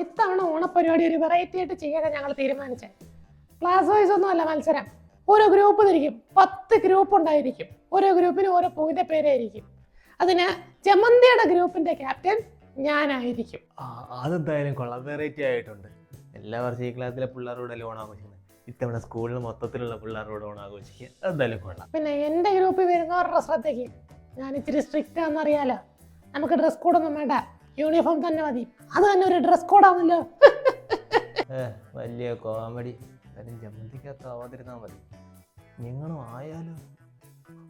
ഇത്തവണ ഓണപ്പരിപാടി ഒരു വെറൈറ്റി ആയിട്ട് ചെയ്യാൻ ഞങ്ങൾ തീരുമാനിച്ചത്. ക്ലാസ് വൈസ് ഒന്നുമല്ല മത്സരം. ഓരോ ഗ്രൂപ്പ് തിരിക്കും, 10 ഗ്രൂപ്പ് ഉണ്ടായിരിക്കും. ഓരോ ഗ്രൂപ്പിന് ഓരോ പൂവിന്റെ പേരായിരിക്കും. അതിന് ജമന്തിയുടെ ഗ്രൂപ്പിന്റെ ക്യാപ്റ്റൻ ഞാനായിരിക്കും. അതെന്തായാലും കൊള്ളാം, വെറൈറ്റി ആയിട്ടുണ്ട്. എല്ലാ വർഷവും ഈ ക്ലാസ്സിലെ പിള്ളേരോട് ഓൺ ആഘോഷിക്കുന്നത്, ഇത്തവണ സ്കൂളിൽ മൊത്തത്തിലുള്ള പിള്ളേരോട് ഓൺ ആഘോഷിക്കുക. അതെന്തായാലും കൊള്ളാം. പിന്നെ എൻ്റെ ഗ്രൂപ്പിൽ വരുന്നവരുടെ ശ്രദ്ധയ്ക്ക്, ഞാൻ ഇച്ചിരി സ്ട്രിക്റ്റ് ആണെന്നറിയാലോ. നമുക്ക് ഡ്രസ് കോഡൊന്നും വേണ്ട, യൂണിഫോം തന്നെ മതി. അത് തന്നെ ഒരു ഡ്രസ് കോഡാണല്ലോ. വലിയ കോമഡി. ജമന്തിക്കകത്ത് ആവാതിരുന്നാ മതി. നിങ്ങളും ആയാലും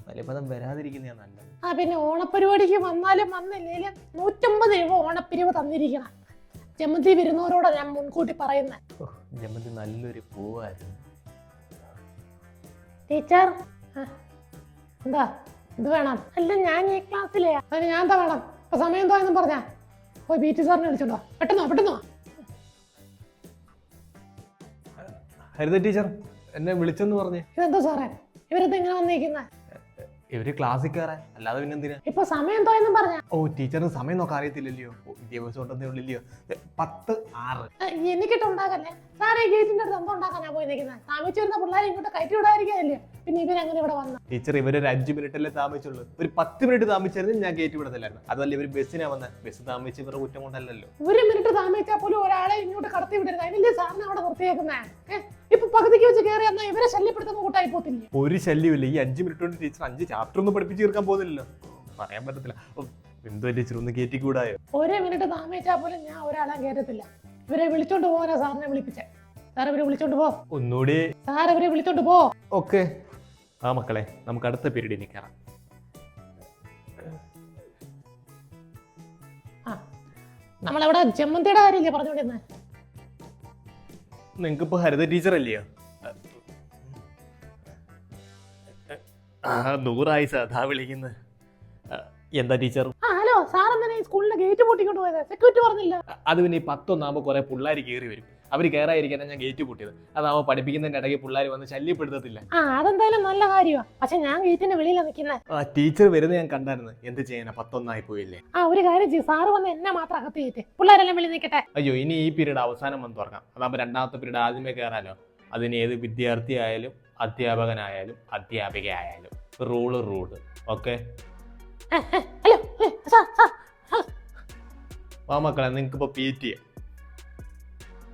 വലിയ പദം വരാതിരിക്കുന്നതാ നല്ലത്. പിന്നെ ഓണപ്പരിപാടിക്ക് വന്നാലും വന്നില്ലേലും 150 രൂപ ഓണപ്പിരിവ് തന്നിരിക്കണം. ജമന്തി വരുന്നവരോടാ ഞാൻ മുൻകൂട്ടി പറയുന്നത്. ജമന്തി നല്ലൊരു പൂവായിരുന്നു. ടീച്ചർ എന്താ ഇത് വേണം? അല്ല, ഞാൻ ഈ ക്ലാസ്സിലെ അതിന് ഞാൻ എന്താ വേണം? ഇപ്പൊ സമയം എന്തായെന്നും പറഞ്ഞാ പോയി ബി ടി സാറിനെ വിളിച്ചോണ്ടോ. പെട്ടെന്നോ. ഹരിത ടീച്ചർ എന്നെ വിളിച്ചെന്ന് പറഞ്ഞേ. ഇതെന്താ സാറേ ഇവരെന്താ ഇങ്ങനെ വന്നിരിക്കുന്നത്? ഇവര് ക്ലാസ്സിൽ കയറാൻ, അല്ലാതെ പിന്നെ എന്തിനാ? ഇപ്പൊ സമയം എന്തോയെന്നും പറഞ്ഞ. ടീച്ചറിന് സമയം നോക്കാൻ അറിയത്തില്ലല്ലോ. വിദ്യാഭ്യാസം ഉണ്ടെന്നേ ഉള്ളില്ലയോ. 10:06. എനിക്കിട്ടുണ്ടാകല്ലേ സാറേ. ഗേറ്റിന്റെ അടുത്ത് എന്തോ ഉണ്ടാക്കാനാ പോയി നിൽക്കുന്നത്? താമസിച്ചു വരുന്ന പിള്ളേരെ ഇങ്ങോട്ട് കയറ്റി വിടാതിരിക്കാല്ലേ. പിന്നെ ഇവരങ്ങനെ ഇവിടെ വന്ന. ടീച്ചർ ഇവരൊരു 5 മിനിറ്റല്ലേ താമസിച്ചുള്ളൂ. ഒരു 10 മിനിറ്റ് താമസിച്ചായിരുന്നു ഞാൻ ഗേറ്റ് വിടത്തില്ലായിരുന്നു. അതല്ല ഇവര് ബസ്സിനാ വന്നത്. ബസ് താമസിച്ച് ഇവരുടെ കുറ്റം കൊണ്ടല്ലോ. 1 മിനിറ്റ് താമസിച്ചാൽ പോലും ഒരാളെ ഇങ്ങോട്ട് കടത്തി വിടരുത്. അതിനല്ലേ സാറിന് അവിടെ നിർത്തിയേക്കുന്നേ? ഇപ്പൊ പകുതിക്ക് വെച്ച് കയറി എന്നാൽ ഇവരെ ശല്യപ്പെടുത്തുന്ന കൂട്ടായി പോത്തില്ലേ? ഒരു ശല്യമില്ല. ഈ 5 മിനിറ്റ് കൊണ്ട് ടീച്ചർ 5 ചാപ്റ്റർ ഒന്നും പഠിപ്പിച്ച് തീർക്കാൻ പോകുന്നില്ലല്ലോ. പറയാൻ പറ്റത്തില്ല. എന്തോ ടീച്ചർ ഒന്ന് കയറ്റി കൂടായോ? 1 മിനിറ്റ് താമസിച്ചാൽ പോലും ഞാൻ ഒരാളെ കയറ്റത്തില്ല. ഇവരെ വിളിച്ചോണ്ട് പോകാനാ സാറിനെ വിളിപ്പിച്ചേ. സാർ ഇവരെ വിളിച്ചോണ്ട് പോ. ഒന്നുകൂടി സാർ ഇവരെ വിളിച്ചോണ്ട് പോ. ഓക്കെ. മക്കളെ, നമുക്ക് അടുത്ത പീരീഡിന് കയറാം. നമ്മളവിടെ ജമന്തിയുടെ കാര്യമില്ലേ പറഞ്ഞോണ്ടിരുന്നേ? നിങ്ങൾക്കിപ്പോ ഹരിത ടീച്ചർ അല്ലയോ? 100 അതാ വിളിക്കുന്നത്. എന്താ ടീച്ചർ? ഹലോ സാർ, എന്തിനാ ഈ സ്കൂളിന്റെ ഗേറ്റ് പൂട്ടിക്കൊണ്ട് പോയത്? സെക്യൂരിറ്റി പറഞ്ഞില്ല. അത് പിന്നെ ഈ 10 കുറെ പിള്ളേർ കയറി വരും. അവർ കയറാതിരിക്കാനാ ഞാൻ ഗേറ്റ് പൂട്ടിയത്. അതാവുമ്പോ പഠിപ്പിക്കുന്നതിന്റെ ഇടയ്ക്ക് പിള്ളേർ വന്ന് ശല്യപ്പെടുത്തത്തില്ല. അതെന്തായാലും നല്ല കാര്യമാണ്. പക്ഷെ ഞാൻ ഗേറ്റിന്റെ വെളിയിലാണ് നിൽക്കുന്നത്. ടീച്ചർ വരുന്നത് ഞാൻ കണ്ടായിരുന്നു. എന്ത് ചെയ്യാനാ, 11 പോയില്ലേ? ഒരു കാര്യം ചെയ്യും, സാറ് വന്ന് എന്നെ മാത്രം അകത്ത് കയറ്റി, പിള്ളേരെല്ലാം വെളി നിൽക്കട്ടെ. അയ്യോ, ഇനി ഈ പീരീഡ് അവസാനം വന്ന് തുറക്കാം. അതാകുമ്പോൾ രണ്ടാമത്തെ പീരീഡ് ആദ്യമേ കയറാലോ. അതിന് ഏത് വിദ്യാർത്ഥി ആയാലും അധ്യാപകനായാലും അധ്യാപികയായാലും റൂള്. ഓക്കെ മക്കളെ, നിങ്ങൾക്കിപ്പോ PT